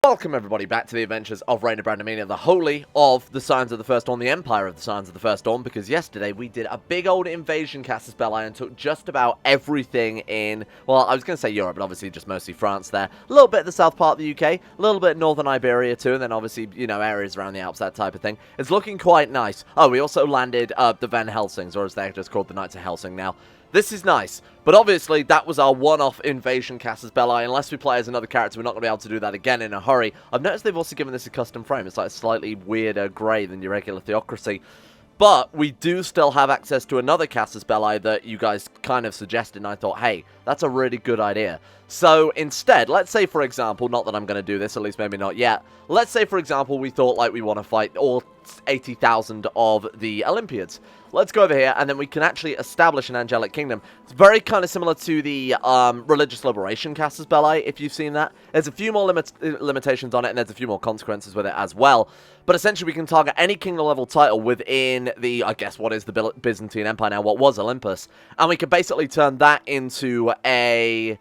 Welcome everybody back to the adventures of Reign of Brandomania, the Holy of the Signs of the First Dawn, the Empire of the Signs of the First Dawn, because yesterday we did a big old invasion Casus Belli and took just about everything in, well, I was going to say Europe, but obviously just mostly France there, a little bit of the south part of the UK, a little bit northern Iberia too, and then obviously, you know, areas around the Alps, that type of thing. It's looking quite nice. Oh, we also landed the Van Helsings, or as they're just called, the Knights of Helsing now. This is nice, but obviously that was our one-off invasion Casus Belli. Unless we play as another character, we're not going to be able to do that again in a hurry. I've noticed they've also given this a custom frame. It's like a slightly weirder grey than your regular Theocracy. But we do still have access to another Casus Belli that you guys kind of suggested, and I thought, hey, that's a really good idea. So instead, let's say, for example, not that I'm going to do this, at least maybe not yet. Let's say, for example, we thought like we want to fight all 80,000 of the Olympiads. Let's go over here, and then we can actually establish an angelic kingdom. It's very kind of similar to the religious liberation Casus Belli, if you've seen that. There's a few more limitations on it, and there's a few more consequences with it as well. But essentially, we can target any kingdom-level title within the, I guess, what is the Byzantine Empire now, what was Olympus. And we can basically turn that into a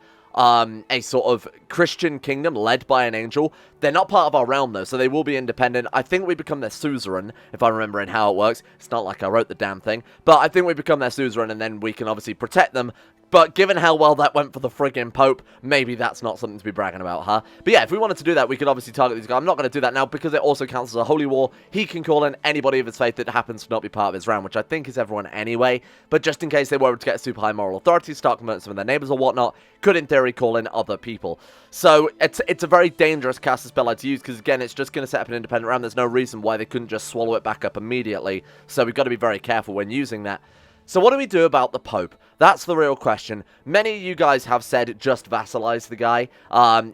sort of Christian kingdom led by an angel. They're not part of our realm, though, so they will be independent. I think we become their suzerain, if I'm remembering how it works. It's not like I wrote the damn thing, but I think we become their suzerain, and then we can obviously protect them. But given how well that went for the friggin' Pope, maybe that's not something to be bragging about, huh? But yeah, if we wanted to do that, we could obviously target these guys. I'm not going to do that now because it also counts as a holy war. He can call in anybody of his faith that happens to not be part of his realm, which I think is everyone anyway. But just in case they were to get super high moral authority, start converting some of their neighbors or whatnot, could in theory call in other people. So it's a very dangerous Casus Belli to use because, again, it's just going to set up an independent realm. There's no reason why they couldn't just swallow it back up immediately. So we've got to be very careful when using that. So what do we do about the Pope? That's the real question. Many of you guys have said just vassalize the guy.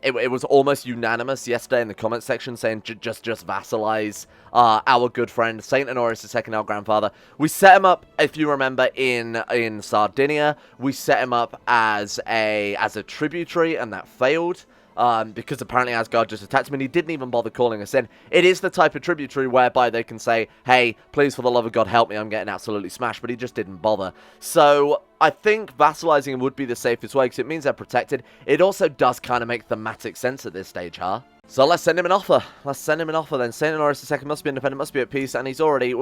It was almost unanimous yesterday in the comment section saying just vassalize our good friend Saint Honorius II, our grandfather. We set him up, if you remember, in Sardinia. We set him up as a tributary, and that failed. Because apparently Asgard just attacked him and he didn't even bother calling us in. It is the type of tributary whereby they can say, hey, please for the love of God help me, I'm getting absolutely smashed, but he just didn't bother. So I think vassalizing him would be the safest way because it means they're protected. It also does kind of make thematic sense at this stage, huh? So let's send him an offer. Let's send him an offer then. Saint Honorius II must be independent, must be at peace, and we're already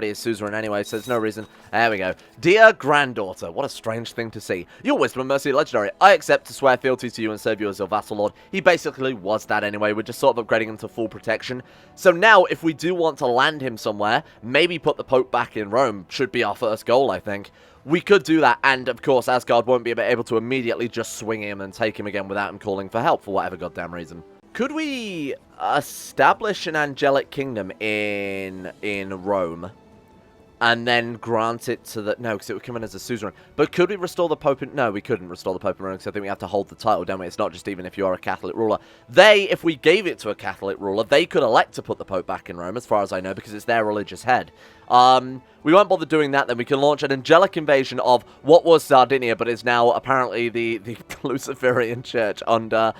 a suzerain anyway, so there's no reason. There we go. Dear granddaughter, what a strange thing to see. Your wisdom and mercy legendary. I accept to swear fealty to you and serve you as your vassal lord. He basically was that anyway. We're just sort of upgrading him to full protection. So now, if we do want to land him somewhere, maybe put the Pope back in Rome, should be our first goal, I think. We could do that, and of course, Asgard won't be able to immediately just swing him and take him again without him calling for help for whatever goddamn reason. Could we establish an angelic kingdom in Rome and then grant it to the... No, because it would come in as a suzerain. But could we restore the Pope in... No, we couldn't restore the Pope in Rome because I think we have to hold the title, don't we? It's not just even if you are a Catholic ruler. If we gave it to a Catholic ruler, they could elect to put the Pope back in Rome, as far as I know, because it's their religious head. We won't bother doing that, then we can launch an angelic invasion of what was Sardinia, but is now apparently the Luciferian Church under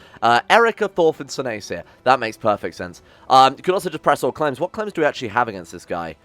Erica Thorfinn Sonacia. That makes perfect sense. You could also just press all claims. What claims do we actually have against this guy?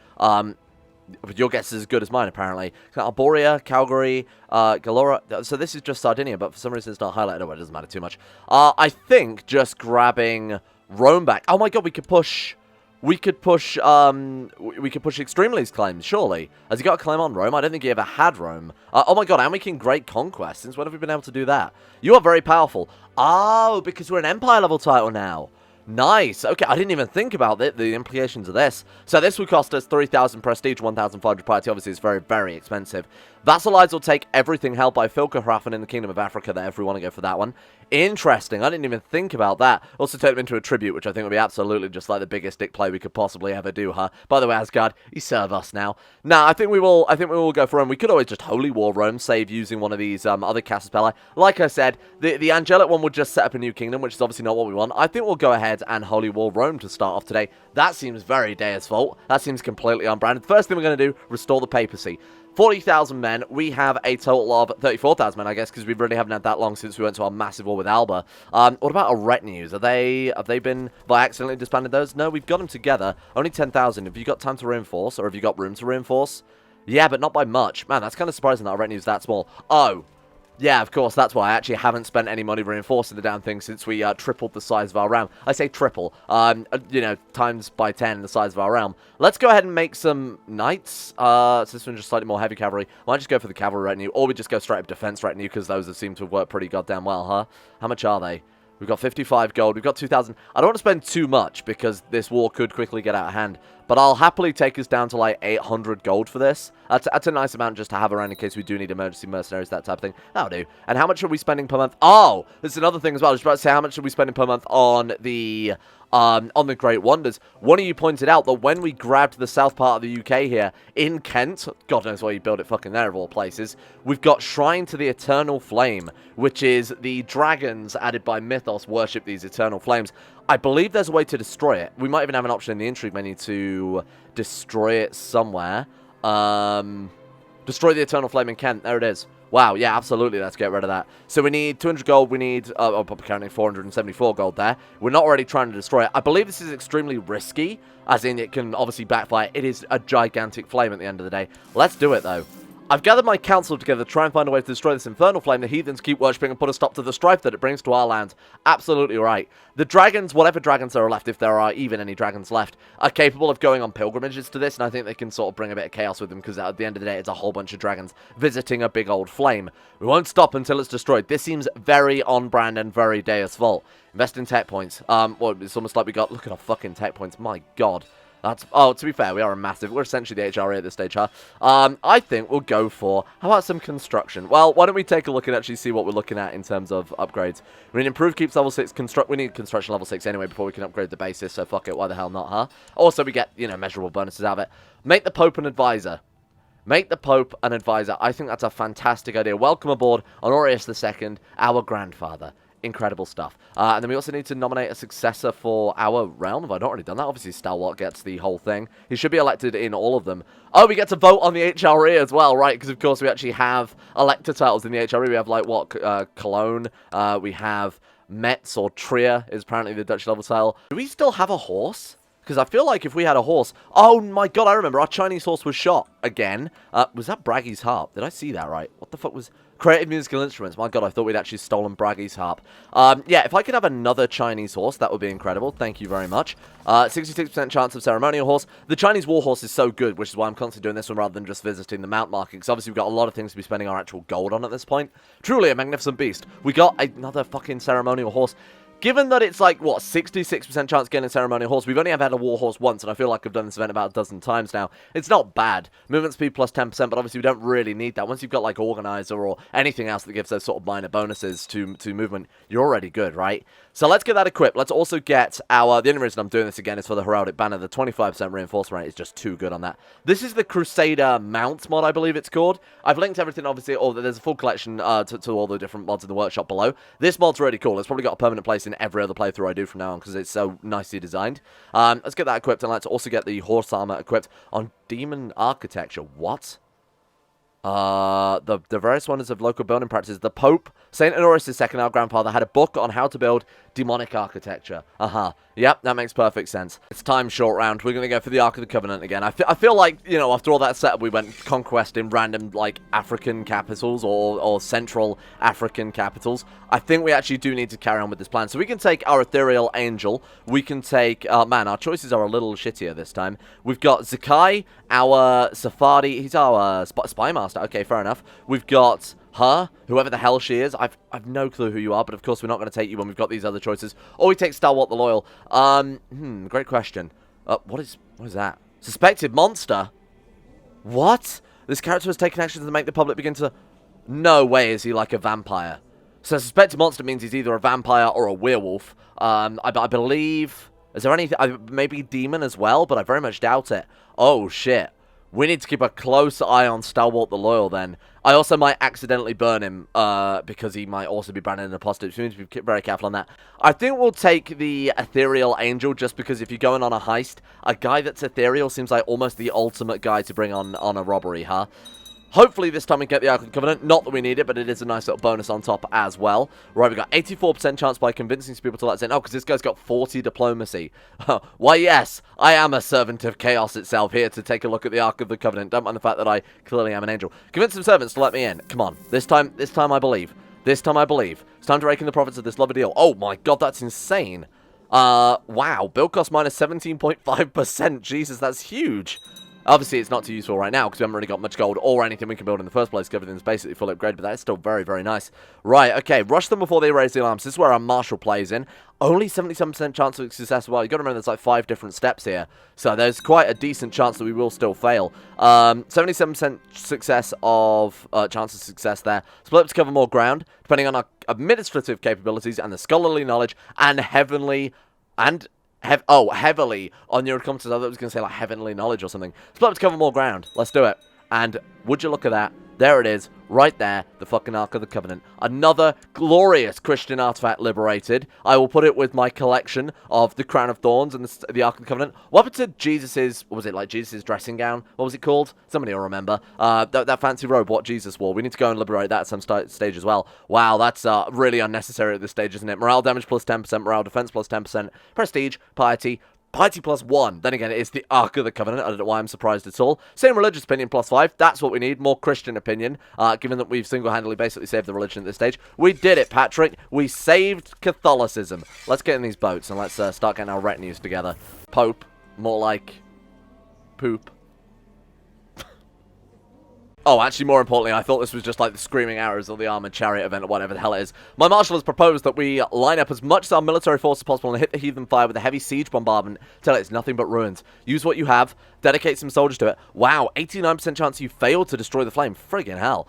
Your guess is as good as mine, apparently. Arborea, Calgary, Galora. So this is just Sardinia, but for some reason it's not highlighted. Oh, it doesn't matter too much. I think just grabbing Rome back. Oh my god, we could push... We could push Extremely's claims, surely. Has he got a claim on Rome? I don't think he ever had Rome. Oh my god, and we can Great Conquest. Since when have we been able to do that? You are very powerful. Oh, because we're an Empire level title now. Nice. Okay, I didn't even think about the implications of this. So this would cost us 3,000 prestige, 1,500 piety. Obviously, it's very, very expensive. Vassalize will take everything held by Filkerhrafen in the Kingdom of Africa there, if we want to go for that one. Interesting. I didn't even think about that. Also take them into a tribute, which I think would be absolutely just like the biggest dick play we could possibly ever do, huh? By the way, Asgard, you serve us now. Nah, I think we will go for Rome. We could always just Holy War Rome, save using one of these other Casus Belli. Like I said, the angelic one would just set up a new kingdom, which is obviously not what we want. I think we'll go ahead and Holy War Rome to start off today. That seems very Deus Vult. That seems completely unbranded. First thing we're going to do, restore the papacy. 40,000 men. We have a total of 34,000 men, I guess, because we really haven't had that long since we went to our massive war with Alba. What about our retinues? Have they been, have I accidentally disbanded those? No, we've got them together. Only 10,000. Have you got time to reinforce, or have you got room to reinforce? Yeah, but not by much. Man, that's kind of surprising that our retinue's that small. Oh, Yeah, of course, that's why I actually haven't spent any money reinforcing the damn thing since we tripled the size of our realm. I say triple, you know, times by 10 the size of our realm. Let's go ahead and make some knights. So this one's just slightly more heavy cavalry. Might just go for the cavalry retinue, or we just go straight up defense retinue, because those have seemed to have worked pretty goddamn well, huh? How much are they? We've got 55 gold. We've got 2,000. I don't want to spend too much because this war could quickly get out of hand. But I'll happily take us down to like 800 gold for this. That's a nice amount just to have around in case we do need emergency mercenaries, that type of thing. That'll do. And how much are we spending per month? Oh, there's another thing as well. I was about to say, how much are we spending per month on the Great Wonders? One of you pointed out that when we grabbed the south part of the UK here, in Kent, God knows why you build it fucking there of all places, we've got Shrine to the Eternal Flame, which is the dragons added by Mythos worship these eternal flames. I believe there's a way to destroy it. We might even have an option in the intrigue menu to destroy it somewhere. Destroy the Eternal Flame in Kent. There it is. Wow, yeah, absolutely. Let's get rid of that. So we need 200 gold. We need, I'm counting 474 gold there. We're not already trying to destroy it. I believe this is extremely risky, as in it can obviously backfire. It is a gigantic flame at the end of the day. Let's do it, though. I've gathered my council together to try and find a way to destroy this infernal flame the heathens keep worshipping and put a stop to the strife that it brings to our land. Absolutely right. The dragons, whatever dragons there are left, if there are even any dragons left, are capable of going on pilgrimages to this, and I think they can sort of bring a bit of chaos with them, because at the end of the day, it's a whole bunch of dragons visiting a big old flame. We won't stop until it's destroyed. This seems very on-brand and very Deus Vult. Invest in tech points. Well, it's almost like we got, look at our fucking tech points, my god. That's, oh, to be fair, we're essentially the HRE at this stage, huh? I think we'll go for, how about some construction? Well, why don't we take a look and actually see what we're looking at in terms of upgrades. We need improved keeps level 6, we need construction level 6 anyway before we can upgrade the basis, so fuck it, why the hell not, huh? Also, we get, you know, measurable bonuses out of it. Make the Pope an advisor. Make the Pope an advisor. I think that's a fantastic idea. Welcome aboard, Honorius II, our grandfather. Incredible stuff. And then we also need to nominate a successor for our realm. Have I not already done that? Obviously, Stalwart gets the whole thing. He should be elected in all of them. Oh, we get to vote on the HRE as well, right? Because, of course, we actually have elector titles in the HRE. We have, like, what, Cologne. We have Metz or Trier is apparently the Dutch level title. Do we still have a horse? Because I feel like if we had a horse... Oh, my God, I remember. Our Chinese horse was shot again. Was that Braggy's harp? Did I see that right? What the fuck was... Creative musical instruments. My god, I thought we'd actually stolen Braggy's harp. Yeah, if I could have another Chinese horse, that would be incredible. Thank you very much. 66% chance of ceremonial horse. The Chinese war horse is so good, which is why I'm constantly doing this one rather than just visiting the mount market. Because obviously we've got a lot of things to be spending our actual gold on at this point. Truly a magnificent beast. We got another fucking ceremonial horse. Given that it's like, what, 66% chance of getting a ceremonial horse, we've only ever had a war horse once, and I feel like I've done this event about a dozen times now. It's not bad. Movement speed plus 10%, but obviously we don't really need that. Once you've got, like, Organizer or anything else that gives those sort of minor bonuses to movement, you're already good, right? So let's get that equipped. Let's also get our... The only reason I'm doing this again is for the Heraldic Banner. The 25% reinforcement rate is just too good on that. This is the Crusader Mounts mod, I believe it's called. I've linked everything, obviously. Oh, there's a full collection to all the different mods in the workshop below. This mod's really cool. It's probably got a permanent place in every other playthrough I do from now on because it's so nicely designed. Let's get that equipped, and let's also get the horse armor equipped on Demon Architecture. What? The various wonders of local building practices. The Pope, Saint Honorius II, our grandfather, had a book on how to build demonic architecture. Yep, that makes perfect sense. It's time short round. We're going to go for the Ark of the Covenant again. I feel like, you know, after all that setup, we went conquesting random, like, African capitals or Central African capitals. I think we actually do need to carry on with this plan. So we can take our Ethereal Angel. We can take... man, our choices are a little shittier this time. We've got Zakai, our Safari. He's our Spy Master. Okay, fair enough. We've got... her, whoever the hell she is. I've no clue who you are, but of course we're not going to take you when we've got these other choices. Or we take Stalwart the Loyal. Great question. What is that? Suspected monster? What? This character has taken action to make the public begin to... No way is he like a vampire. So suspected monster means he's either a vampire or a werewolf. I believe... Is there anything... maybe demon as well, but I very much doubt it. Oh, shit. We need to keep a close eye on Stalwart the Loyal, then. I also might accidentally burn him, because he might also be branded an apostate, so we need to be very careful on that. I think we'll take the Ethereal Angel, just because if you're going on a heist, a guy that's ethereal seems like almost the ultimate guy to bring on a robbery, huh? Hopefully this time we get the Ark of the Covenant. Not that we need it, but it is a nice little bonus on top as well. Right, we got 84% chance by convincing people to let us in. Oh, because this guy's got 40 diplomacy. Why, yes, I am a servant of chaos itself, here to take a look at the Ark of the Covenant. Don't mind the fact that I clearly am an angel. Convince some servants to let me in. Come on. This time I believe. This time I believe. It's time to rake in the profits of this lovely deal. Oh my god, that's insane. Wow. Build cost minus 17.5%. Jesus, that's huge. Obviously, it's not too useful right now because we haven't really got much gold or anything we can build in the first place because everything's basically full upgrade, but that is still very, very nice. Right, okay, rush them before they raise the alarms. This is where our martial plays in. Only 77% chance of success. Well, you've got to remember there's like 5 different steps here, so there's quite a decent chance that we will still fail. 77% success of chance of success there. Split up to cover more ground, depending on our administrative capabilities and the scholarly knowledge and heavenly and... heavily on your competence. I thought I was going to say like heavenly knowledge or something. Split up to cover more ground. Let's do it. And would you look at that? There it is. Right there. The fucking Ark of the Covenant. Another glorious Christian artifact liberated. I will put it with my collection of the Crown of Thorns and the Ark of the Covenant. What happened to Jesus's, what was it, like Jesus's dressing gown? What was it called? Somebody will remember. That fancy robe what Jesus wore. We need to go and liberate that at some stage as well. Wow, that's really unnecessary at this stage, isn't it? Morale damage plus 10%, morale defense plus 10%, prestige, piety. Piety plus 1. Then again, it's the Ark of the Covenant. I don't know why I'm surprised at all. Same religious opinion plus 5. That's what we need. More Christian opinion. Given that we've single-handedly basically saved the religion at this stage. We did it, Patrick. We saved Catholicism. Let's get in these boats and let's start getting our retinues together. Pope. More like... poop. Oh, actually, more importantly, I thought this was just like the Screaming Arrows or the Armored Chariot event or whatever the hell it is. My Marshal has proposed that we line up as much as our military force as possible and hit the heathen fire with a heavy siege bombardment till it's nothing but ruins. Use what you have, dedicate some soldiers to it. Wow, 89% chance you fail to destroy the flame. Friggin' hell.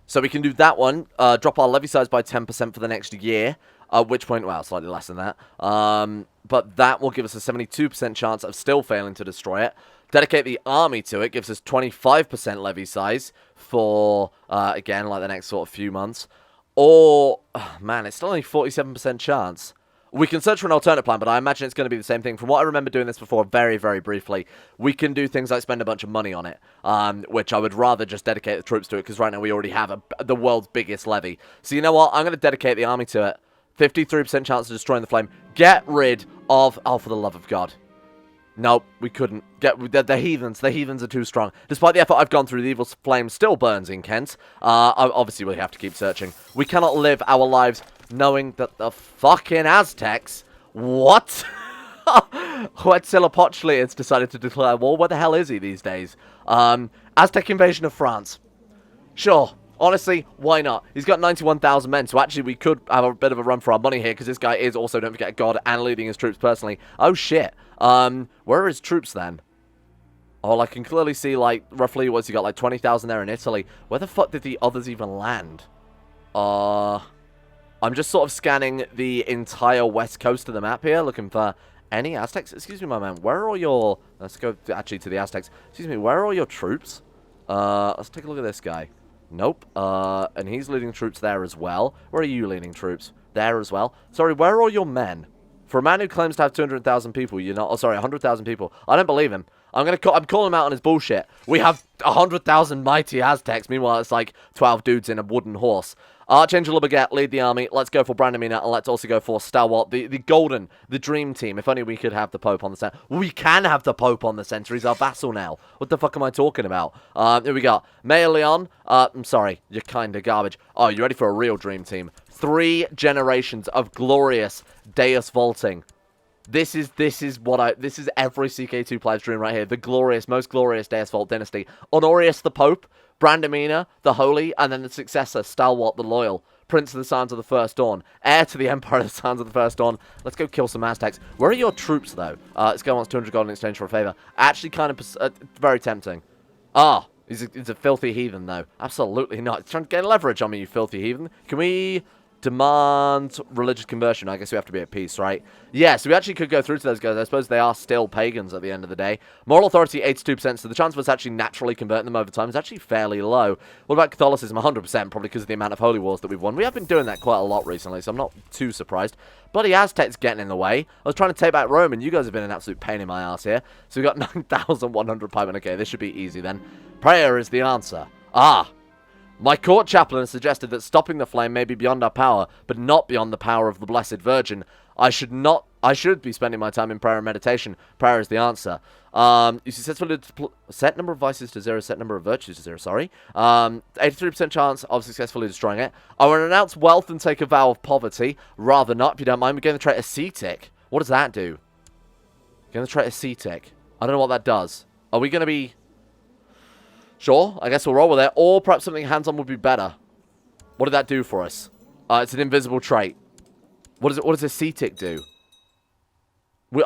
So we can do that one. Drop our levy size by 10% for the next year. At which point, well, slightly less than that. But that will give us a 72% chance of still failing to destroy it. Dedicate the army to it, gives us 25% levy size for, again, like the next sort of few months. Or, oh, man, it's still only 47% chance. We can search for an alternate plan, but I imagine it's going to be the same thing. From what I remember doing this before, very, very briefly, we can do things like spend a bunch of money on it, which I would rather just dedicate the troops to it, because right now we already have the world's biggest levy. So you know what? I'm going to dedicate the army to it. 53% chance of destroying the flame. Get rid of... oh, for the love of God. Nope, we couldn't. The heathens. The heathens are too strong. Despite the effort I've gone through, the evil flame still burns in Kent. Obviously, we have to keep searching. We cannot live our lives knowing that the fucking Aztecs... what? Huitzilopochtli has decided to declare war. Where the hell is he these days? Aztec invasion of France. Sure. Honestly, why not? He's got 91,000 men, so actually we could have a bit of a run for our money here, because this guy is also, don't forget, God and leading his troops personally. Oh, shit. Where are his troops, then? Oh, I can clearly see, like, roughly, what's he got, like 20,000 there in Italy. Where the fuck did the others even land? I'm just sort of scanning the entire west coast of the map here, looking for any Aztecs. Excuse me, my man, where are all your... let's go, actually, to the Aztecs. Excuse me, where are all your troops? Let's take a look at this guy. Nope. And he's leading troops there as well. Where are you leading troops? There as well. Sorry, where are all your men? For a man who claims to have 200,000 people, you're not... oh, sorry, 100,000 people. I don't believe him. I'm calling him out on his bullshit. We have 100,000 mighty Aztecs. Meanwhile, it's like 12 dudes in a wooden horse. Archangel Baguette, lead the army. Let's go for Brandamina, and let's also go for Stalwart, the golden, the dream team. If only we could have the Pope on the center. We can have the Pope on the center. He's our vassal now. What the fuck am I talking about? Here we go. Mayor Leon. I'm sorry, you're kind of garbage. Oh, you ready for a real dream team? 3 generations of glorious Deus Vulting. This is every CK2 player's dream right here. The glorious, most glorious Deus Vult dynasty. Honorius the Pope, Brandamina the Holy, and then the successor, Stalwart the Loyal, Prince of the Sons of the First Dawn, heir to the Empire of the Sons of the First Dawn. Let's go kill some Aztecs. Where are your troops, though? This guy wants 200 gold in exchange for a favor. Actually, kind of very tempting. Ah, he's a filthy heathen, though. Absolutely not. He's trying to get leverage on me, you filthy heathen. Can we Demand religious conversion. I guess we have to be at peace, right? Yeah, so we actually could go through to those guys. I suppose they are still pagans at the end of the day. Moral authority, 82%, so the chance of us actually naturally converting them over time is actually fairly low. What about Catholicism? 100%, probably because of the amount of holy wars that we've won. We have been doing that quite a lot recently, so I'm not too surprised. Bloody Aztecs getting in the way. I was trying to take back Rome, and you guys have been an absolute pain in my ass here. So we got 9,100 piemen. Okay, this should be easy then. Prayer is the answer. Ah! My court chaplain has suggested that stopping the flame may be beyond our power, but not beyond the power of the Blessed Virgin. I should be spending my time in prayer and meditation. Prayer is the answer. You successfully set number of vices to 0, set number of virtues to 0, sorry. 83% chance of successfully destroying it. I will renounce wealth and take a vow of poverty. Rather not, if you don't mind. We're going to try ascetic. What does that do? Going to try ascetic. I don't know what that does. Are we going to be... Sure, I guess we'll roll with it. Or perhaps something hands-on would be better. What did that do for us? It's an invisible trait. What does ascetic do?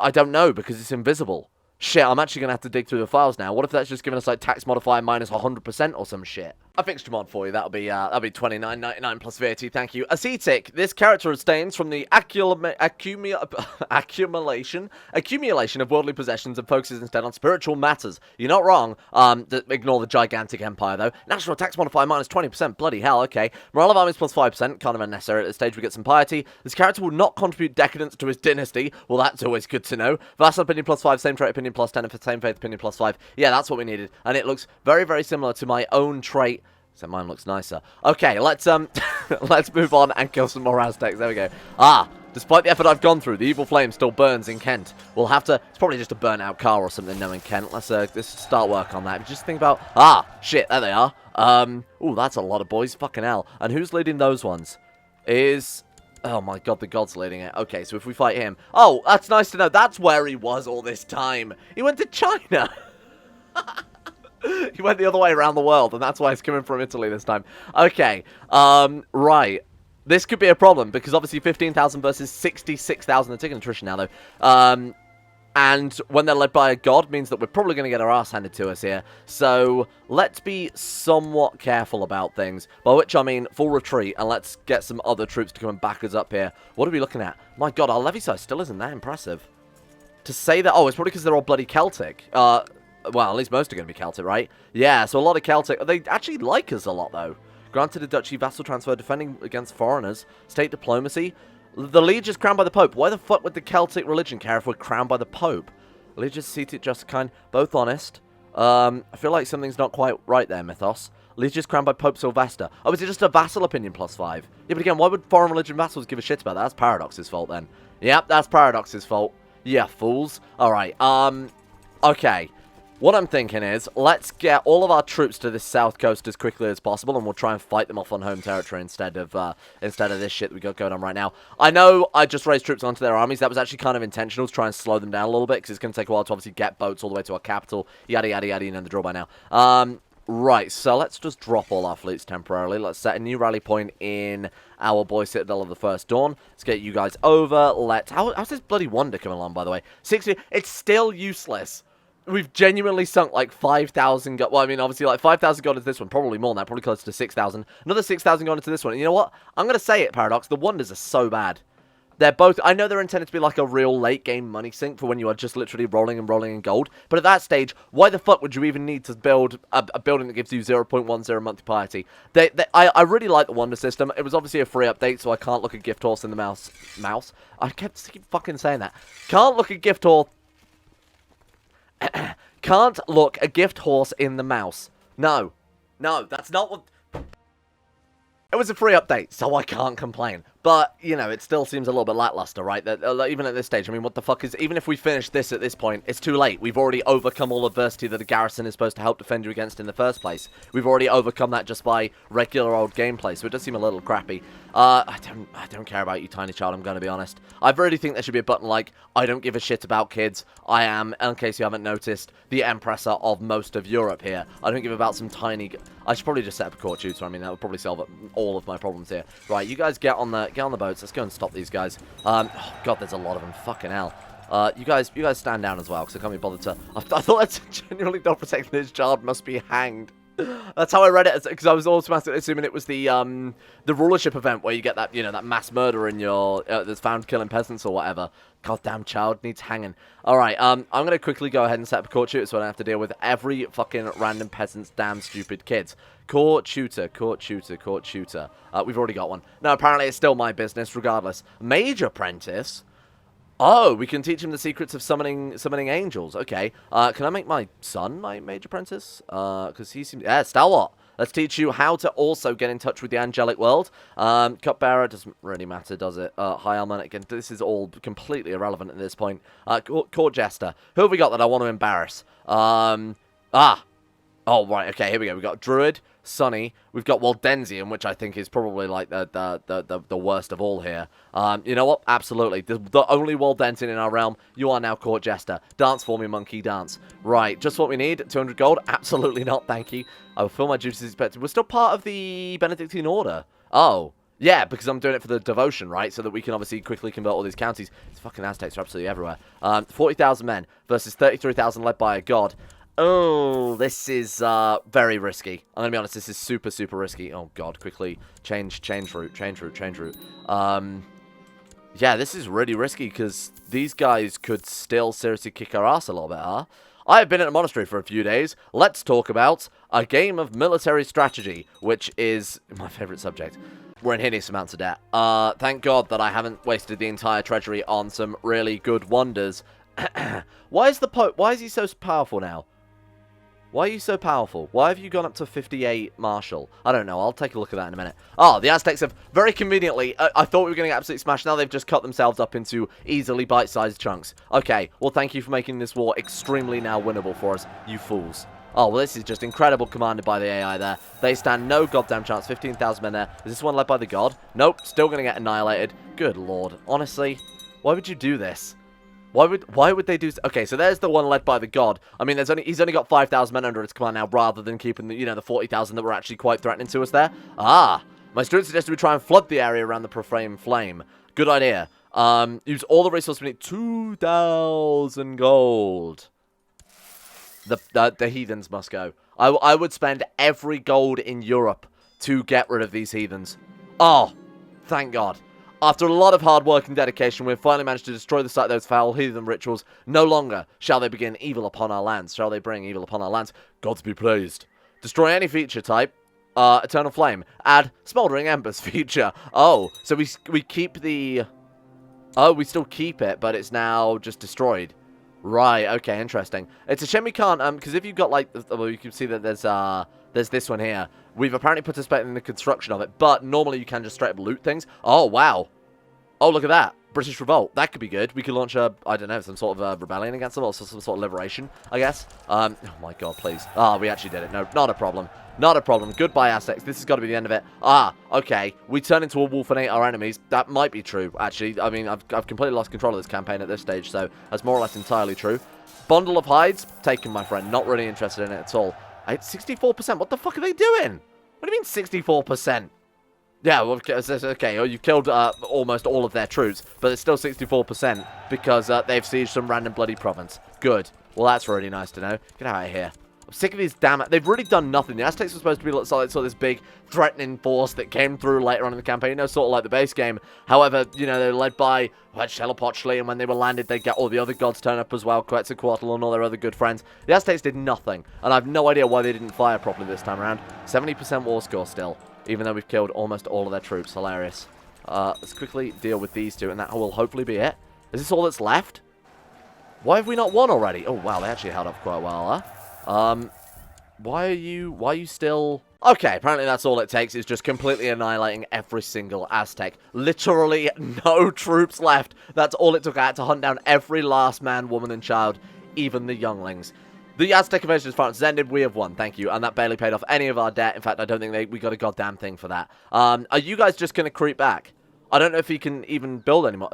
I don't know, because it's invisible. Shit, I'm actually going to have to dig through the files now. What if that's just giving us, like, tax modifier minus 100% or some shit? I fixed your mod for you. That'll be $29.99 plus VAT. Thank you. Ascetic. This character abstains from the accumulation of worldly possessions and focuses instead on spiritual matters. You're not wrong. Ignore the gigantic empire, though. National tax modifier minus 20%. Bloody hell, okay. Morale of armies plus 5%. Kind of unnecessary at this stage. We get some piety. This character will not contribute decadence to his dynasty. Well, that's always good to know. Vassal opinion plus 5. Same trait opinion plus 10. And same faith opinion plus 5. Yeah, that's what we needed. And it looks very, very similar to my own trait. So mine looks nicer. Okay, let's let's move on and kill some more Aztecs. There we go. Despite the effort I've gone through, the evil flame still burns in Kent. We'll have to... It's probably just a burnt-out car or something now in Kent. Let's start work on that. Just think about... Shit, there they are. Ooh, that's a lot of boys. Fucking hell. And who's leading those ones? Oh my god, the god's leading it. Okay, so if we fight him... Oh, that's nice to know. That's where he was all this time. He went to China. He went the other way around the world, and that's why he's coming from Italy this time. Okay, right. This could be a problem, because obviously 15,000 versus 66,000. They're taking attrition now, though. And when they're led by a god, means that we're probably going to get our ass handed to us here. So, let's be somewhat careful about things. By which I mean, full retreat, and let's get some other troops to come and back us up here. What are we looking at? My god, our levy size still isn't that impressive. To say that... Oh, it's probably because they're all bloody Celtic. Well, at least most are going to be Celtic, right? Yeah, so a lot of Celtic. They actually like us a lot, though. Granted a duchy, vassal transfer, defending against foreigners, state diplomacy. The liege is crowned by the Pope. Why the fuck would the Celtic religion care if we're crowned by the Pope? Liege is seated just kind, both honest. I feel like something's not quite right there, Mythos. Liege is crowned by Pope Sylvester. Oh, is it just a vassal opinion plus 5? Yeah, but again, why would foreign religion vassals give a shit about that? That's Paradox's fault, then. Yep, that's Paradox's fault. Yeah, fools. Alright, okay. What I'm thinking is, let's get all of our troops to this south coast as quickly as possible, and we'll try and fight them off on home territory instead of this shit that we got going on right now. I know I just raised troops onto their armies. That was actually kind of intentional to try and slow them down a little bit, because it's going to take a while to obviously get boats all the way to our capital. Yada, yada, yada, you know the drill by now. Right, so let's just drop all our fleets temporarily. Let's set a new rally point in our boy Citadel of the First Dawn. Let's get you guys over. How's this bloody wonder coming along, by the way? 60, it's still useless. We've genuinely sunk like 5,000 gold. Well, I mean, obviously, like 5,000 gold into this one. Probably more than that. Probably close to 6,000. Another 6,000 gold into this one. And you know what? I'm going to say it, Paradox. The wonders are so bad. They're both... I know they're intended to be like a real late-game money sink for when you are just literally rolling and rolling in gold. But at that stage, why the fuck would you even need to build a building that gives you 0.10 monthly piety? I really like the wonder system. It was obviously a free update, so I can't look a gift horse in the mouse. I keep fucking saying that. Can't look a gift horse... Can't look a gift horse in the mouse. No. No, that's not what... It was a free update, so I can't complain. But, you know, it still seems a little bit lackluster, right? That, even at this stage, I mean, what the fuck is... Even if we finish this at this point, it's too late. We've already overcome all adversity that a garrison is supposed to help defend you against in the first place. We've already overcome that just by regular old gameplay, so it does seem a little crappy. I don't care about you, tiny child, I'm going to be honest. I really think there should be a button like, I don't give a shit about kids. I am, in case you haven't noticed, the empressor of most of Europe here. I don't give about some tiny... I should probably just set up a court tutor. I mean, that would probably solve all of my problems here. Right, you guys get on the boats. Let's go and stop these guys. Oh, God, there's a lot of them. Fucking hell. You guys stand down as well, because I can't be bothered to... I thought that's genuinely not protecting this child must be hanged. That's how I read it, because I was automatically assuming it was the rulership event where you get that, that mass murder in your that's found killing peasants or whatever. Goddamn child needs hanging. All right, I'm gonna quickly go ahead and set up a court tutor so I don't have to deal with every fucking random peasant's damn stupid kids. Court tutor, court tutor, court tutor. We've already got one. No, apparently it's still my business, regardless. Mage apprentice. Oh, we can teach him the secrets of summoning angels. Okay. Can I make my son my mage apprentice? Because he seems... Yeah, Stalwart. Let's teach you how to also get in touch with the angelic world. Cupbearer doesn't really matter, does it? High Almanac. Again, this is all completely irrelevant at this point. Court Jester. Who have we got that I want to embarrass? Oh, right. Okay, here we go. We've got Druid, Sunny. We've got Waldensian, which I think is probably like the worst of all here. You know what? Absolutely. The only Waldensian in our realm. You are now Court Jester. Dance for me, monkey, dance. Right. Just what we need. 200 gold. Absolutely not. Thank you. I will fill my duties as expected. We're still part of the Benedictine Order. Oh. Yeah, because I'm doing it for the devotion, right? So that we can obviously quickly convert all these counties. These fucking Aztecs are absolutely everywhere. 40,000 men versus 33,000 led by a god. Oh, this is very risky. I'm gonna be honest, this is super, super risky. Oh god, quickly change route. Yeah, this is really risky because these guys could still seriously kick our ass a little bit, huh? I have been at a monastery for a few days. Let's talk about a game of military strategy, which is my favorite subject. We're in hideous amounts of debt. Thank God that I haven't wasted the entire treasury on some really good wonders. Why is the Pope? Why is he so powerful now? Why are you so powerful? Why have you gone up to 58 Marshal? I don't know. I'll take a look at that in a minute. Oh, the Aztecs have very conveniently... I thought we were going to get absolutely smashed. Now they've just cut themselves up into easily bite-sized chunks. Okay, well, thank you for making this war extremely now winnable for us, you fools. Oh, well, this is just incredible commanded by the AI there. They stand no goddamn chance. 15,000 men there. Is this one led by the god? Nope, still going to get annihilated. Good lord. Honestly, why would you do this? Why would they do... Okay, so there's the one led by the god. I mean, he's only got 5,000 men under his command now, rather than keeping the, the 40,000 that were actually quite threatening to us there. Ah, my students suggested we try and flood the area around the profane flame. Good idea. Use all the resources we need. 2,000 gold. The heathens must go. I would spend every gold in Europe to get rid of these heathens. Oh, thank God. After a lot of hard work and dedication, we've finally managed to destroy the site of those foul heathen rituals. No longer shall they begin evil upon our lands. Shall they bring evil upon our lands? Gods be praised. Destroy any feature type. Eternal Flame. Add Smoldering Embers feature. Oh, so we keep the... Oh, we still keep it, but it's now just destroyed. Right, okay, interesting. It's a shame we can't, because if you've got, like... Well, you can see that there's this one here. We've apparently participated in the construction of it, but normally you can just straight up loot things. Oh, wow. Oh, look at that. British Revolt. That could be good. We could launch a, I don't know, some sort of rebellion against them, or some sort of liberation, I guess. Oh my god, please. Ah, we actually did it. No, not a problem. Not a problem. Goodbye, Aztecs. This has got to be the end of it. Ah, okay. We turn into a wolf and ate our enemies. That might be true, actually. I mean, I've completely lost control of this campaign at this stage, so that's more or less entirely true. Bundle of hides. Taken, my friend. Not really interested in it at all. 64%. What the fuck are they doing? What do you mean 64%? Yeah, well, okay, well, you've killed almost all of their troops, but it's still 64% because they've sieged some random bloody province. Good. Well, that's really nice to know. Get out of here. I'm sick of these damn... They've really done nothing. The Aztecs were supposed to be sort of this big threatening force that came through later on in the campaign, sort of like the base game. However, they're led by Huitzilopochtli, and when they were landed, they'd get all the other gods turn up as well, Quetzalcoatl and all their other good friends. The Aztecs did nothing, and I have no idea why they didn't fire properly this time around. 70% war score still, even though we've killed almost all of their troops. Hilarious. Let's quickly deal with these two, and that will hopefully be it. Is this all that's left? Why have we not won already? Oh, wow, they actually held up quite well, huh? Why are you still... Okay, apparently that's all it takes, is just completely annihilating every single Aztec. Literally no troops left. That's all it took. I had to hunt down every last man, woman, and child, even the younglings. The Aztec invasion of France has ended. We have won, thank you. And that barely paid off any of our debt. In fact, I don't think we got a goddamn thing for that. Are you guys just going to creep back? I don't know if he can even build anymore.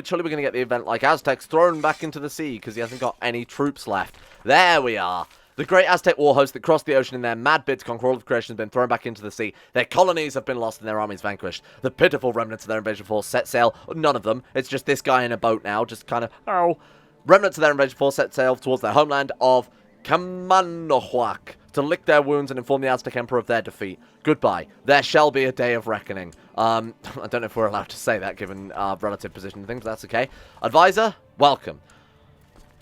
Surely we're going to get the event like Aztecs thrown back into the sea because he hasn't got any troops left. There we are. The great Aztec war hosts that crossed the ocean in their mad bid to conquer all of creation has been thrown back into the sea. Their colonies have been lost and their armies vanquished. The pitiful remnants of their invasion force set sail. None of them. It's just this guy in a boat now, just kind of... Oh. Remnants of their invasion force set sail towards their homeland of Kamanohuac to lick their wounds and inform the Aztec Emperor of their defeat. Goodbye. There shall be a day of reckoning. I don't know if we're allowed to say that given our relative position and things, but that's okay. Advisor, welcome.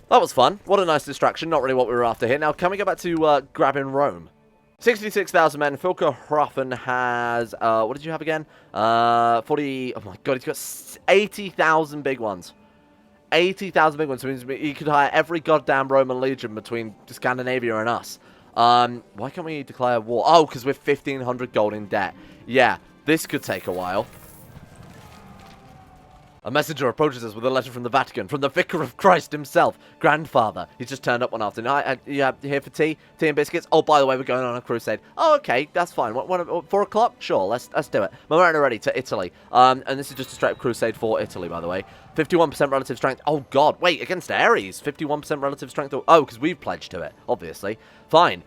That was fun. What a nice distraction. Not really what we were after here. Now, can we go back to grabbing Rome? 66,000 men. Filker Hroffen has, what did you have again? 40, oh my god, he's got 80,000 big ones. 80,000 big ones, so means he could hire every goddamn Roman legion between Scandinavia and us. Why can't we declare war? Oh, because we're 1,500 gold in debt. Yeah, this could take a while. A messenger approaches us with a letter from the Vatican, from the Vicar of Christ himself, grandfather. He's just turned up one afternoon. You here for tea? Tea and biscuits? Oh, by the way, we're going on a crusade. Oh, okay, that's fine. 4 o'clock? Sure, let's do it. My mariner ready to Italy. And this is just a straight up crusade for Italy, by the way. 51% relative strength. Oh, God. Wait, against Ares. 51% relative strength. Oh, because we've pledged to it, obviously. Fine.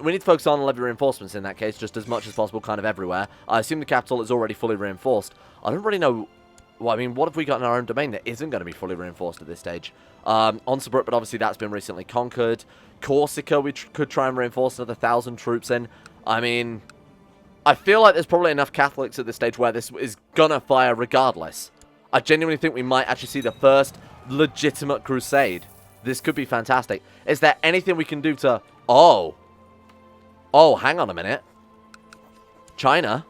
We need to focus on levy reinforcements in that case, just as much as possible kind of everywhere. I assume the capital is already fully reinforced. I don't really know. Well, I mean, what have we got in our own domain that isn't going to be fully reinforced at this stage? Onsebrück, but obviously that's been recently conquered. Corsica, we could try and reinforce another 1,000 troops in. I mean, I feel like there's probably enough Catholics at this stage where this is going to fire regardless. I genuinely think we might actually see the first legitimate crusade. This could be fantastic. Is there anything we can do to... Oh, hang on a minute. China?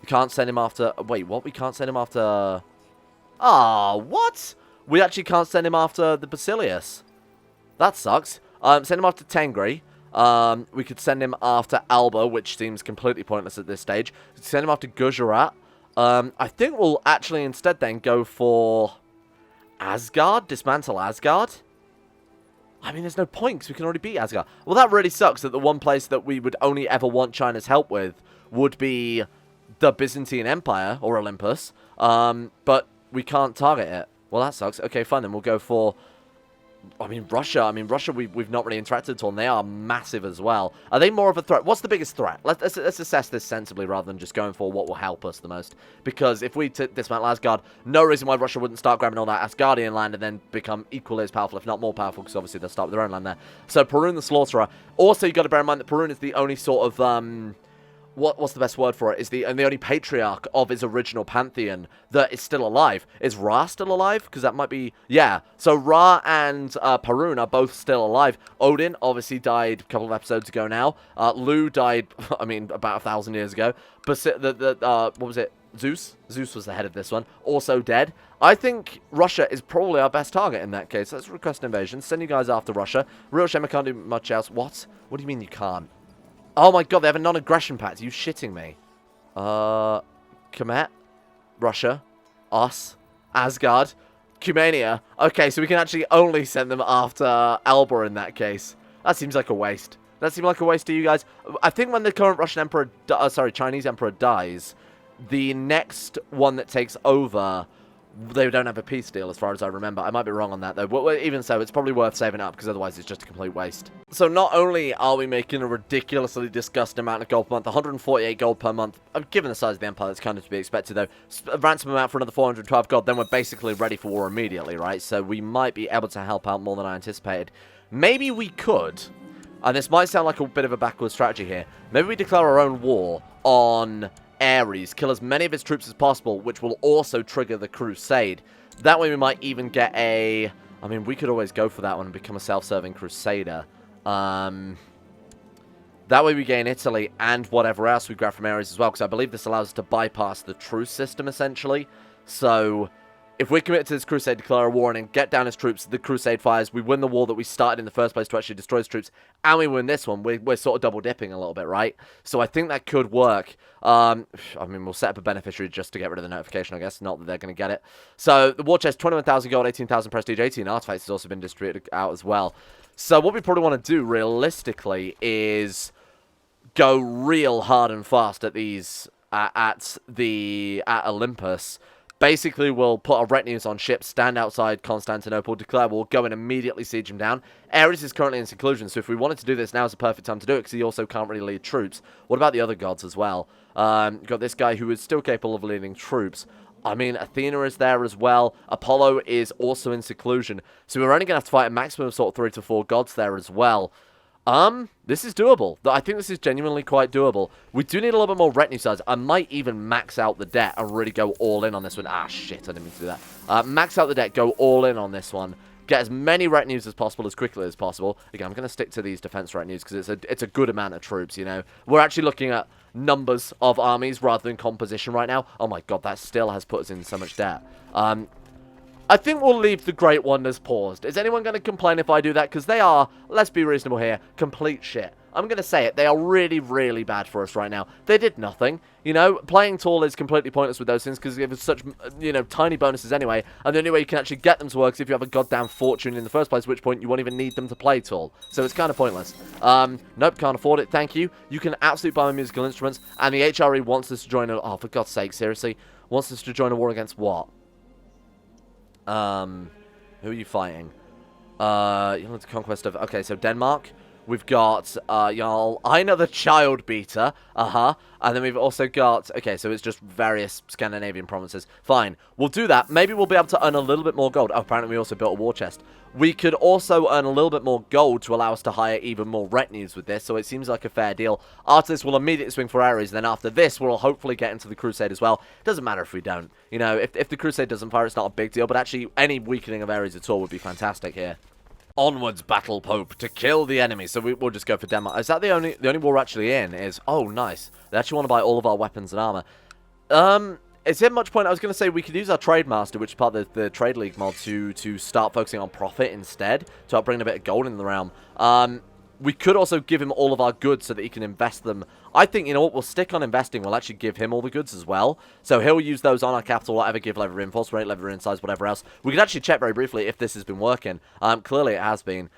We can't send him after... Wait, what? We can't send him after... Ah, what? We actually can't send him after the Basilius. That sucks. Send him after Tengri. We could send him after Alba, which seems completely pointless at this stage. Send him after Gujarat. I think we'll actually instead then go for... Asgard? Dismantle Asgard? I mean, there's no point because we can already beat Asgard. Well, that really sucks that the one place that we would only ever want China's help with would be... the Byzantine Empire, or Olympus, but we can't target it. Well, that sucks. Okay, fine, then we'll go for, Russia. Russia, we've not really interacted at all, and they are massive as well. Are they more of a threat? What's the biggest threat? Let's assess this sensibly rather than just going for what will help us the most. Because if we dismantle Asgard, no reason why Russia wouldn't start grabbing all that Asgardian land and then become equally as powerful, if not more powerful, because obviously they'll start with their own land there. So, Perun the Slaughterer. Also, you've got to bear in mind that Perun is the only sort of, what's the best word for it? Is the only patriarch of his original pantheon that is still alive. Is Ra still alive? Because that might be... Yeah. So Ra and Perun are both still alive. Odin obviously died a couple of episodes ago now. Lu died, about 1,000 years ago. But what was it? Zeus? Zeus was the head of this one. Also dead. I think Russia is probably our best target in that case. Let's request an invasion. Send you guys after Russia. Real shame I can't do much else. What? What do you mean you can't? Oh my god, they have a non-aggression pact. Are you shitting me? Kemet, Russia, us, Asgard, Cumania. Okay, so we can actually only send them after Alba in that case. That seems like a waste. That seems like a waste to you guys. I think when the current Russian emperor, Chinese emperor dies, the next one that takes over... They don't have a peace deal as far as I remember. I might be wrong on that though. But even so, it's probably worth saving up because otherwise it's just a complete waste. So not only are we making a ridiculously disgusting amount of gold per month, 148 gold per month. Given the size of the empire, that's kind of to be expected though. Ransom amount for another 412 gold, then we're basically ready for war immediately, right? So we might be able to help out more than I anticipated. Maybe we could, and this might sound like a bit of a backward strategy here, maybe we declare our own war on... Ares, kill as many of his troops as possible, which will also trigger the crusade. That way we might even get a... we could always go for that one and become a self-serving crusader. That way we gain Italy and whatever else we grab from Ares as well, because I believe this allows us to bypass the truce system, essentially. So, if we commit to this crusade, declare a war, and then get down his troops, the crusade fires, we win the war that we started in the first place to actually destroy his troops, and we win this one, we're sort of double-dipping a little bit, right? So I think that could work. We'll set up a beneficiary just to get rid of the notification, I guess. Not that they're going to get it. So, the war chest, 21,000 gold, 18,000 prestige, 18 artifacts has also been distributed out as well. So, what we probably want to do, realistically, is go real hard and fast at these, at Olympus. Basically, we'll put our retinues on ships, stand outside Constantinople, declare war, go and immediately siege him down. Ares is currently in seclusion, so if we wanted to do this, now is the perfect time to do it, because he also can't really lead troops. What about the other gods as well? You've got this guy who is still capable of leading troops. I mean, Athena is there as well. Apollo is also in seclusion. So we're only going to have to fight a maximum of sort of 3 to 4 gods there as well. This is doable. I think this is genuinely quite doable. We do need a little bit more retinue size. I might even max out the debt and really go all in on this one. Ah, shit, I didn't mean to do that. Max out the debt, go all in on this one. Get as many retinues as possible, as quickly as possible. Again, I'm going to stick to these defense retinues because it's a good amount of troops, you know. We're actually looking at numbers of armies rather than composition right now. Oh my god, that still has put us in so much debt. I think we'll leave the Great Wonders paused. Is anyone going to complain if I do that? Because they are, let's be reasonable here, complete shit. I'm going to say it. They are really, really bad for us right now. They did nothing. You know, playing tall is completely pointless with those things because they have such, you know, tiny bonuses anyway. And the only way you can actually get them to work is if you have a goddamn fortune in the first place, at which point you won't even need them to play tall. So it's kind of pointless. Nope, can't afford it. Thank you. You can absolutely buy my musical instruments. And the HRE wants us to join a... Oh, for God's sake, seriously? Wants us to join a war against what? Who are you fighting? You know, the conquest of... Okay, so Denmark. We've got, y'all, Einar the Child Beater. And then we've also got... Okay, so it's just various Scandinavian provinces. Fine. We'll do that. Maybe we'll be able to earn a little bit more gold. Oh, apparently we also built a war chest. We could also earn a little bit more gold to allow us to hire even more retinues with this, so it seems like a fair deal. After this, we'll immediately swing for Ares, and then after this, we'll hopefully get into the Crusade as well. Doesn't matter if we don't. You know, if the Crusade doesn't fire, it's not a big deal, but actually, any weakening of Ares at all would be fantastic here. Onwards, Battle Pope, to kill the enemy. So we'll just go for Denmark. Is that the only war we're actually in? Is, oh, nice. They actually want to buy all of our weapons and armor. Is there much point? I was going to say we could use our Trade Master, which is part of the Trade League mod, to start focusing on profit instead, to help bring a bit of gold in the realm. We could also give him all of our goods so that he can invest them. I think, you know what, we'll stick on investing. We'll actually give him all the goods as well. So he'll use those on our capital, whatever, give level reinforce rate, level in size, whatever else. We could actually check very briefly if this has been working. Clearly it has been.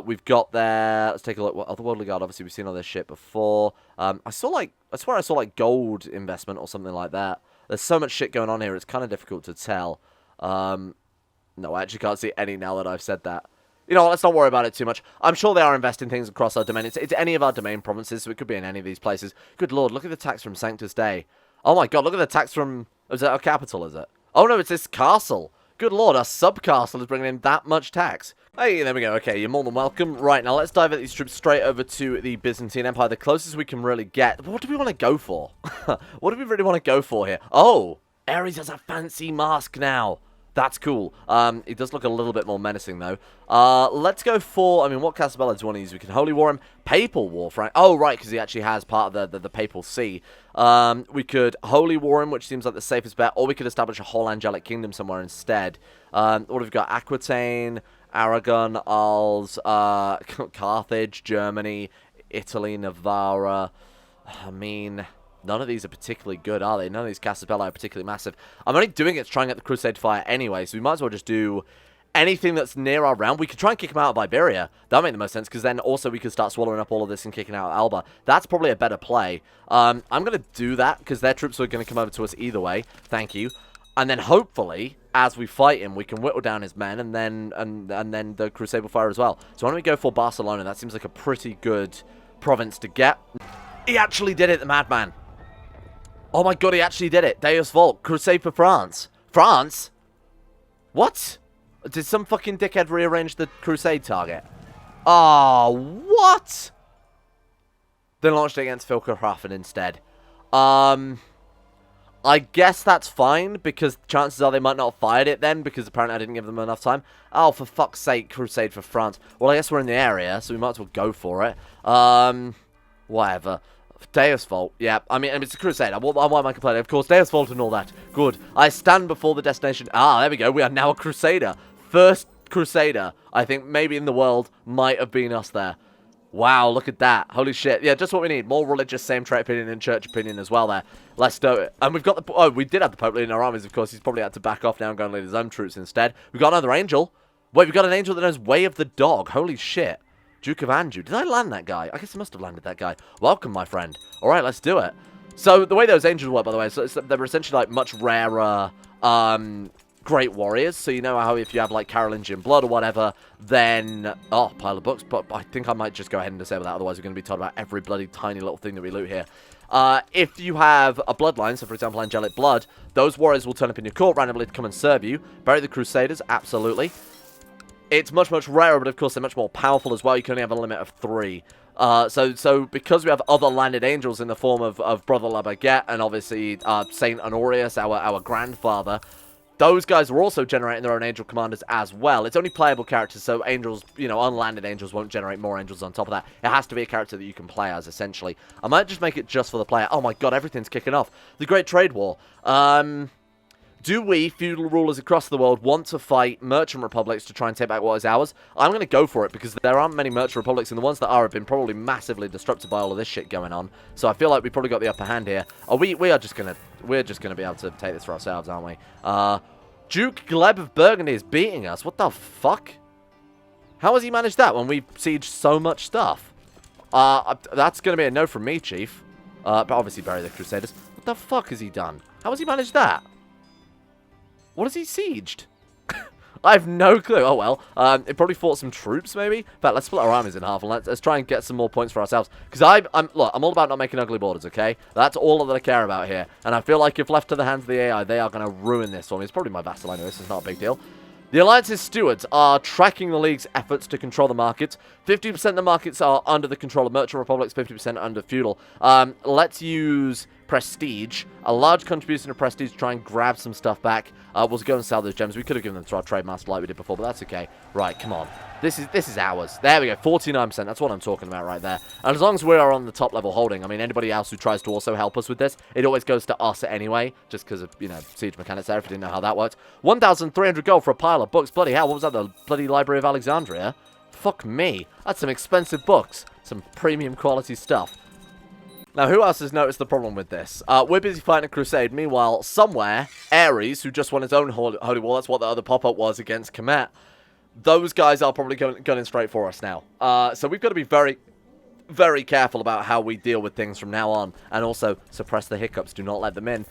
We've got there, let's take a look. Well, Otherworldly Guard, obviously we've seen all this shit before. I swear I saw like gold investment or something like that. There's so much shit going on here, it's kind of difficult to tell. No, I actually can't see any now that I've said that. You know what, let's not worry about it too much. I'm sure they are investing things across our domain. It's any of our domain provinces, so it could be in any of these places. Good lord, look at the tax from Sanctus Day. Oh my god, look at the tax from... Is that our capital, is it? Oh no, it's this castle. Good lord, our sub-castle is bringing in that much tax. Hey, there we go. Okay, you're more than welcome. Right, now let's divert these troops straight over to the Byzantine Empire, the closest we can really get. What do we want to go for? What do we really want to go for here? Oh, Ares has a fancy mask now. That's cool. It does look a little bit more menacing, though. Let's go for... I mean, what Casabella do you want to use? We can Holy War him. Papal War, right? Oh, right, because he actually has part of the Papal See. We could Holy War him, which seems like the safest bet, or we could establish a whole Angelic Kingdom somewhere instead. What have we got? Aquitaine, Aragon, Arles, Carthage, Germany, Italy, Navarra. I mean... None of these are particularly good, are they? None of these Casabella are particularly massive. I'm only doing it to try and get the Crusade fire anyway, so we might as well just do anything that's near our realm. We could try and kick them out of Iberia. That would make the most sense, because then also we could start swallowing up all of this and kicking out Alba. That's probably a better play. I'm going to do that, because their troops are going to come over to us either way. Thank you. And then hopefully, as we fight him, we can whittle down his men, and then the Crusade will fire as well. So why don't we go for Barcelona? That seems like a pretty good province to get. He actually did it, the madman. Oh my god, he actually did it. Deus Vult. Crusade for France. France? What? Did some fucking dickhead rearrange the Crusade target? Oh, what? Then launched it against Vilkerhafen instead. I guess that's fine, because chances are they might not have fired it then, because apparently I didn't give them enough time. Oh, for fuck's sake, Crusade for France. Well, I guess we're in the area, so we might as well go for it. Whatever. Deus Vult, yeah. I mean, it's a Crusade. Why am I complaining? Of course, Deus Vult and all that. Good. I stand before the destination. Ah, there we go. We are now a Crusader. First Crusader, I think, maybe in the world, might have been us there. Wow, look at that. Holy shit. Yeah, just what we need. More religious, same trait opinion and church opinion as well there. Let's do it. And we've got the... Oh, we did have the Pope leading our armies, of course. He's probably had to back off now and go and lead his own troops instead. We've got another angel. Wait, we've got an angel that knows Way of the Dog. Holy shit. Duke of Anjou. Did I land that guy? I guess I must have landed that guy. Welcome, my friend. Alright, let's do it. So, the way those angels work, by the way, so they're essentially like much rarer great warriors. So you know how if you have like Carolingian blood or whatever, then... Oh, pile of books. But I think I might just go ahead and disable that. Otherwise, we're going to be told about every bloody tiny little thing that we loot here. If you have a bloodline, so for example, angelic blood, those warriors will turn up in your court randomly to come and serve you. Bury the Crusaders, absolutely. It's much, much rarer, but of course they're much more powerful as well. You can only have a limit of 3. So because we have other landed angels in the form of Brother La Baguette and obviously Saint Honorius, our grandfather, those guys are also generating their own angel commanders as well. It's only playable characters, so angels, you know, unlanded angels won't generate more angels on top of that. It has to be a character that you can play as, essentially. I might just make it just for the player. Oh my god, everything's kicking off. The Great Trade War. Do we, feudal rulers across the world, want to fight merchant republics to try and take back what is ours? I'm going to go for it, because there aren't many merchant republics, and the ones that are have been probably massively disrupted by all of this shit going on. So I feel like we probably got the upper hand here. Oh, we're just going to be able to take this for ourselves, aren't we? Duke Gleb of Burgundy is beating us. What the fuck? How has he managed that when we sieged so much stuff? That's going to be a no from me, Chief. But obviously bury the Crusaders. What the fuck has he done? How has he managed that? What has he sieged? I have no clue. Oh, well. It probably fought some troops, maybe? In fact, let's split our armies in half and let's try and get some more points for ourselves. Because I'm all about not making ugly borders, okay? That's all that I care about here. And I feel like if left to the hands of the AI, they are going to ruin this for me. It's probably my vassal anyway. This is not a big deal. The Alliance's stewards are tracking the League's efforts to control the markets. 50% of the markets are under the control of merchant republics, 50% under feudal. Let's use prestige. A large contribution to prestige to try and grab some stuff back. We'll go and sell those gems. We could have given them to our trade master like we did before, but that's okay. Right, come on. This is ours. There we go, 49%. That's what I'm talking about right there. And as long as we are on the top level holding, I mean, anybody else who tries to also help us with this, it always goes to us anyway, just because of, you know, siege mechanics there, if you didn't know how that worked. 1,300 gold for a pile of books. Bloody hell, what was that, the bloody Library of Alexandria? Fuck me. That's some expensive books. Some premium quality stuff. Now, who else has noticed the problem with this? We're busy fighting a crusade. Meanwhile, somewhere, Ares, who just won his own holy war, that's what the other pop-up was against Kemet, those guys are probably gunning straight for us now. So we've got to be very, very careful about how we deal with things from now on. And also, suppress the hiccups. Do not let them in.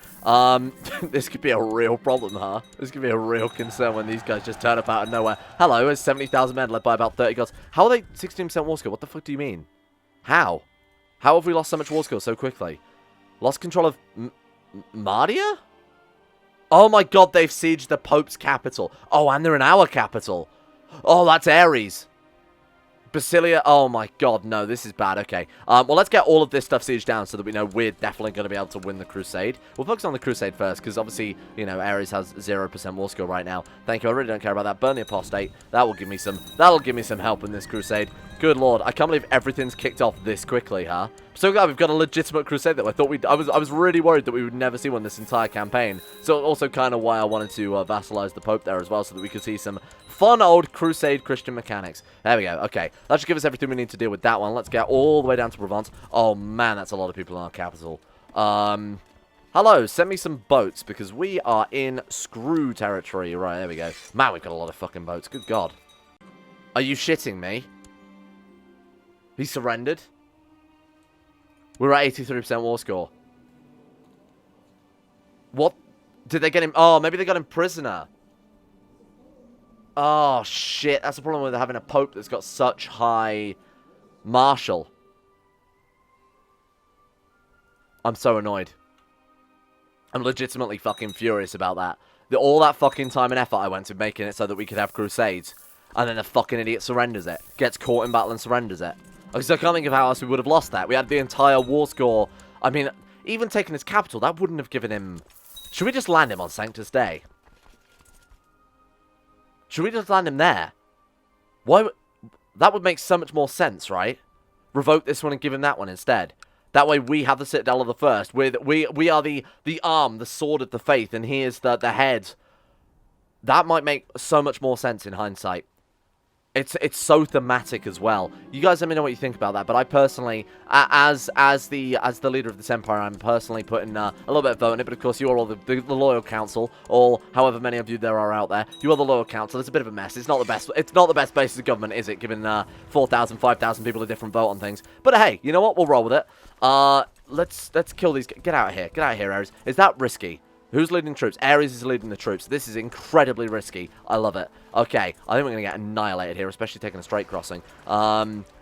This could be a real problem, huh? This could be a real concern when these guys just turn up out of nowhere. Hello, there's 70,000 men led by about 30 gods. How are they 16% war skill? What the fuck do you mean? How? How have we lost so much war skill so quickly? Lost control of Mardia? Oh my god, they've sieged the Pope's capital. Oh, and they're in our capital. Oh, that's Ares. Basilia. Oh my god, no, this is bad. Okay. Well, let's get all of this stuff sieged down so that we know we're definitely going to be able to win the Crusade. We'll focus on the Crusade first because obviously, you know, Ares has 0% war skill right now. Thank you. I really don't care about that. Burn the Apostate. That'll give me some help in this Crusade. Good lord, I can't believe everything's kicked off this quickly, huh? I'm so glad we've got a legitimate Crusade that I thought I was really worried that we would never see one this entire campaign. So also kind of why I wanted to vassalize the Pope there as well, so that we could see some fun old Crusade Christian mechanics. There we go. Okay, that should give us everything we need to deal with that one. Let's get all the way down to Provence. Oh man, that's a lot of people in our capital. Hello, send me some boats because we are in screw territory. Right, there we go. Man, we've got a lot of fucking boats. Good god. Are you shitting me? He surrendered? We're at 83% war score. What? Did they get him? Oh, maybe they got him prisoner. Oh, shit. That's the problem with having a pope that's got such high martial. I'm so annoyed. I'm legitimately fucking furious about that. All that fucking time and effort I went to making it so that we could have crusades. And then the fucking idiot surrenders it. Gets caught in battle and surrenders it. Because I can't think of how else we would have lost that. We had the entire war score. I mean, even taking his capital, that wouldn't have given him... Should we just land him on Sanctus Day? Should we just land him there? Why? That would make so much more sense, right? Revoke this one and give him that one instead. That way we have the Citadel of the First. We are the arm, the sword of the faith, and he is the head. That might make so much more sense in hindsight. It's so thematic as well. You guys let me know what you think about that. But I personally, as the leader of this empire, I'm personally putting a little bit of vote in it. But of course, you are all the loyal council, or however many of you there are out there. You are the loyal council. It's a bit of a mess. It's not the best. It's not the best basis of government, is it? Given 4,000, 5,000 people a different vote on things. But hey, you know what? We'll roll with it. Let's kill these. Get out of here. Get out of here, Ares. Is that risky? Who's leading the troops? Ares is leading the troops. This is incredibly risky. I love it. Okay, I think we're going to get annihilated here, especially taking a straight crossing.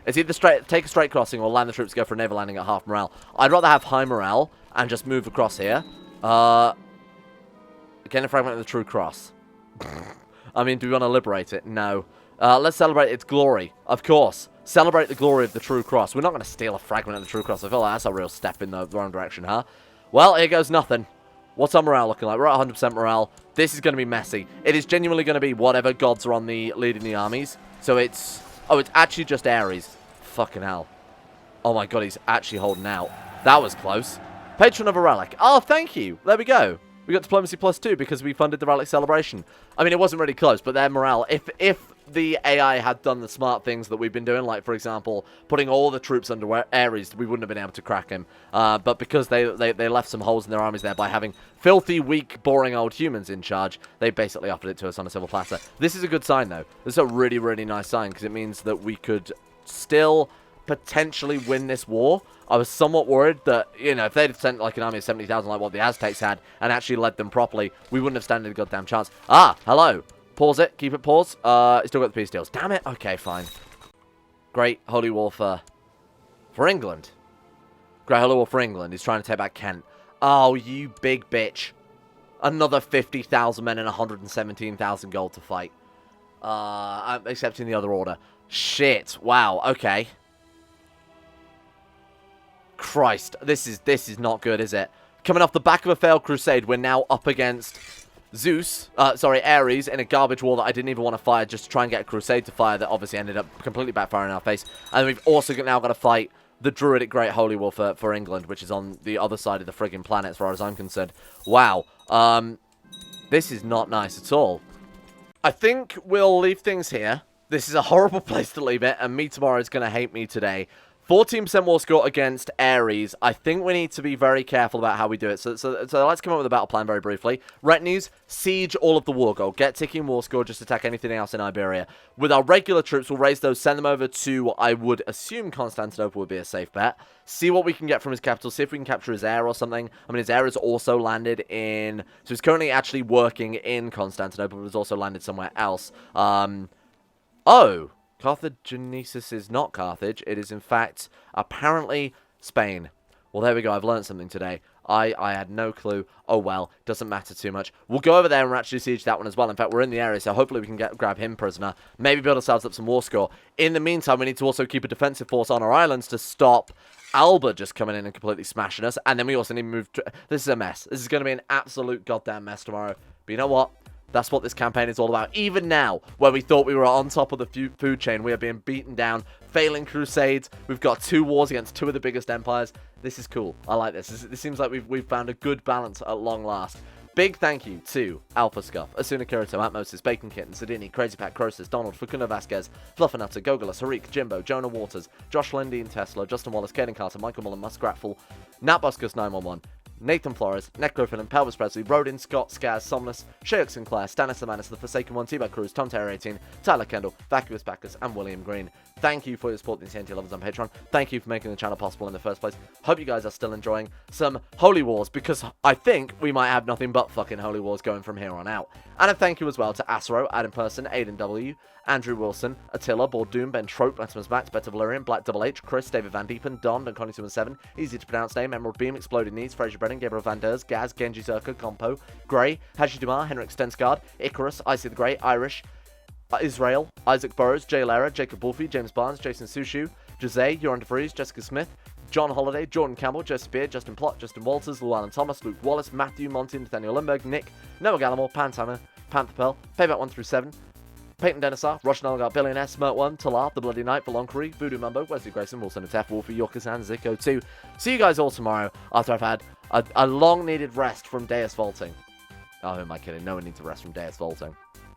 It's either take a straight crossing or land the troops, go for a naval landing at half morale. I'd rather have high morale and just move across here. Getting a fragment of the True Cross. I mean, do we want to liberate it? No. Let's celebrate its glory. Of course. Celebrate the glory of the True Cross. We're not going to steal a fragment of the True Cross. I feel like that's a real step in the wrong direction, huh? Well, here goes nothing. What's our morale looking like? We're at 100% morale. This is going to be messy. It is genuinely going to be whatever gods are on the leading the armies. So it's... Oh, it's actually just Ares. Fucking hell. Oh my god, he's actually holding out. That was close. Patron of a relic. Oh, thank you. There we go. We got Diplomacy +2 because we funded the relic celebration. I mean, it wasn't really close, but their morale... If the AI had done the smart things that we've been doing, like, for example, putting all the troops under Ares, we wouldn't have been able to crack him. But because they left some holes in their armies there by having filthy, weak, boring old humans in charge, they basically offered it to us on a silver platter. This is a good sign, though. This is a really, really nice sign, because it means that we could still potentially win this war. I was somewhat worried that, you know, if they'd sent like an army of 70,000 like what the Aztecs had and actually led them properly, we wouldn't have standed a goddamn chance. Ah, hello. Pause it. Keep it pause. Still got the peace deals. Damn it. Okay, fine. Great Holy War for England. Great Holy War for England. He's trying to take back Kent. Oh, you big bitch. Another 50,000 men and 117,000 gold to fight. I'm accepting the other order. Shit. Wow. Okay. Christ, this is not good, is it? Coming off the back of a failed crusade, we're now up against Ares in a garbage war that I didn't even want to fire just to try and get a crusade to fire that obviously ended up completely backfiring in our face. And we've also now got to fight the Druidic Great Holy War for England, which is on the other side of the friggin' planet as far as I'm concerned. Wow. This is not nice at all. I think we'll leave things here. This is a horrible place to leave it, and me tomorrow is going to hate me today. 14% war score against Ares. I think we need to be very careful about how we do it. So let's come up with a battle plan very briefly. Retinues, siege all of the war gold. Get ticking war score, just attack anything else in Iberia. With our regular troops, we'll raise those, send them over to, I would assume Constantinople would be a safe bet. See what we can get from his capital, see if we can capture his heir or something. I mean, his heir has also landed in... So he's currently actually working in Constantinople, but has also landed somewhere else. Oh... Carthagenesis is not Carthage. It is, in fact, apparently Spain. Well, there we go. I've learned something today. I had no clue. Oh, well. Doesn't matter too much. We'll go over there and actually siege that one as well. In fact, we're in the area, so hopefully we can grab him prisoner. Maybe build ourselves up some war score. In the meantime, we need to also keep a defensive force on our islands to stop Alba just coming in and completely smashing us. And then we also need to move... This is a mess. This is going to be an absolute goddamn mess tomorrow. But you know what? That's what this campaign is all about. Even now, where we thought we were on top of the food chain, we are being beaten down, failing crusades. We've got 2 wars against 2 of the biggest empires. This is cool. I like this. This seems like we've found a good balance at long last. Big thank you to Alpha Scuff, Asuna Kirito, Atmosis, Bacon Kitten, Sedini, Crazy Pat, Crosis, Donald, Facundo Vasquez, Fluffernutter, Gogolus, Harik, Jimbo, Jonah Waters, Josh Lindy and Tesla, Justin Wallace, Caden Carter, Michael Mullen, Muskratful, Natbuskus 911, Nathan Flores, Necrophilin, Pelvis Presley, Rodin, Scott, Scaz, Somnus, Shayok Sinclair, Stannis Amanus, The Forsaken One, T-Bag Cruz, Tom Terror 18, Tyler Kendall, Vacuous Bacchus, and William Green. Thank you for your support in the TNT levels on Patreon. Thank you for making the channel possible in the first place. Hope you guys are still enjoying some Holy Wars, because I think we might have nothing but fucking Holy Wars going from here on out. And a thank you as well to Asro, Adam Person, Aiden W, Andrew Wilson, Attila, Bordoom, Ben Trope, Latimus Max, Better Valerian, Black Double H, Chris, David Van Diepen, Don, and Connie27, Easy to Pronounce Name, Emerald Beam, Exploding Needs, Fraser Brennan, Gabriel Van Ders, Gaz, Genji Zerka, Compo, Grey, Haji Dumar, Henrik Stensgaard, Icarus, Icy the Great, Irish, Israel, Isaac Burrows, Jay Lara, Jacob Wolfie, James Barnes, Jason Sushu, Jose, Joran DeVries, Jessica Smith, John Holiday, Jordan Campbell, Jesse Beard, Justin Plott, Justin Walters, Llewellyn Thomas, Luke Wallace, Matthew Monty, Nathaniel Lindbergh, Nick, Noah Gallimore, Panthammer, Panther Pearl, Payback 1 through 7, Peyton Denisar, Russian Oligarch Billionaire, Smirt 1, Talar, The Bloody Knight, Belongkery, Voodoo Mumbo, Wesley Grayson, Wilson F, Wolfie, Yorkersan, Zico 2. See you guys all tomorrow after I've had a long-needed rest from Deus Vulting. Oh, who am I kidding? No one needs a rest from Deus Vulting.